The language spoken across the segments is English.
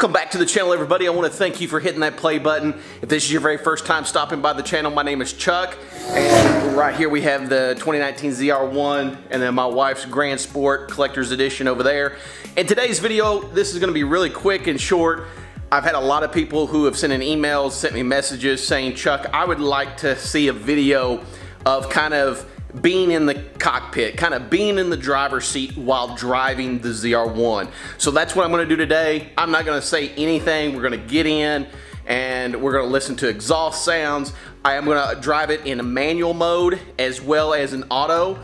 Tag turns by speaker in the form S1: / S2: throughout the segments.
S1: Welcome back to the channel, everybody. I want to thank you for hitting that play button. If this is your very first time stopping by the channel, my name is Chuck, and right here we have the 2019 ZR1 and then my wife's Grand Sport Collector's Edition over there. In today's video, this is going to be really quick and short. I've had a lot of people who have sent in emails, sent me messages saying, Chuck, I would like to see a video of kind of being in the cockpit, kind of being in the driver's seat while driving the ZR1. So that's what I'm going to do today. I'm not going to say anything. We're going to get in and we're going to listen to exhaust sounds. I am going to drive it in a manual mode as well as an auto.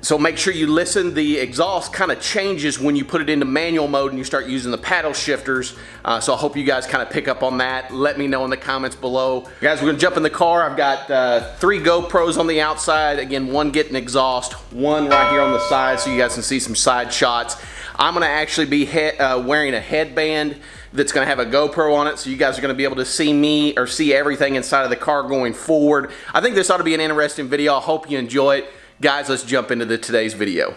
S1: So make sure you listen. The exhaust kind of changes when you put it into manual mode and you start using the paddle shifters. So I hope you guys kind of pick up on that. Let me know in the comments below. Guys, we're gonna jump in the car. I've got 3 GoPros on the outside. Again, one getting exhaust, one right here on the side so you guys can see some side shots. I'm gonna actually be wearing a headband that's gonna have a GoPro on it, so you guys are gonna be able to see me or see everything inside of the car going forward. I think this ought to be an interesting video. I hope you enjoy it. Guys, let's jump into today's video.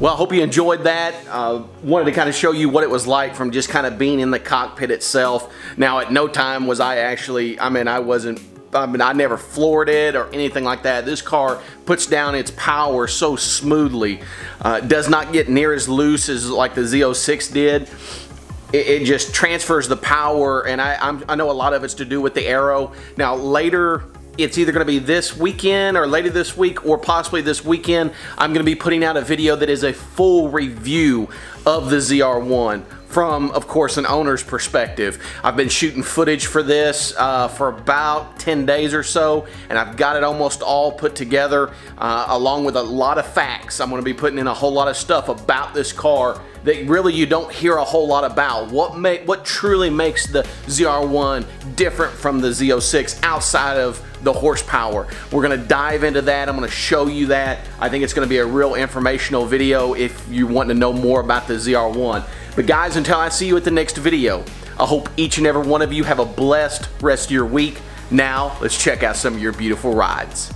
S1: Well, I hope you enjoyed that. Wanted to kind of show you what it was like from just kind of being in the cockpit itself. Now, at no time was I actually, I never floored it or anything like that. This car puts down its power so smoothly. Does not get near as loose as like the Z06 did. It just transfers the power, and I know a lot of it's to do with the aero. Now later, it's either going to be this weekend or later this week or possibly this weekend, I'm going to be putting out a video that is a full review of the ZR1 from, of course, an owner's perspective. I've been shooting footage for this for about 10 days or so, and I've got it almost all put together along with a lot of facts. I'm going to be putting in a whole lot of stuff about this car that really you don't hear a whole lot about. What truly makes the ZR1 different from the Z06 outside of the horsepower. We're gonna dive into that. I'm gonna show you that. I think it's gonna be a real informational video if you want to know more about the ZR1. But guys, until I see you at the next video, I hope each and every one of you have a blessed rest of your week. Now, let's check out some of your beautiful rides.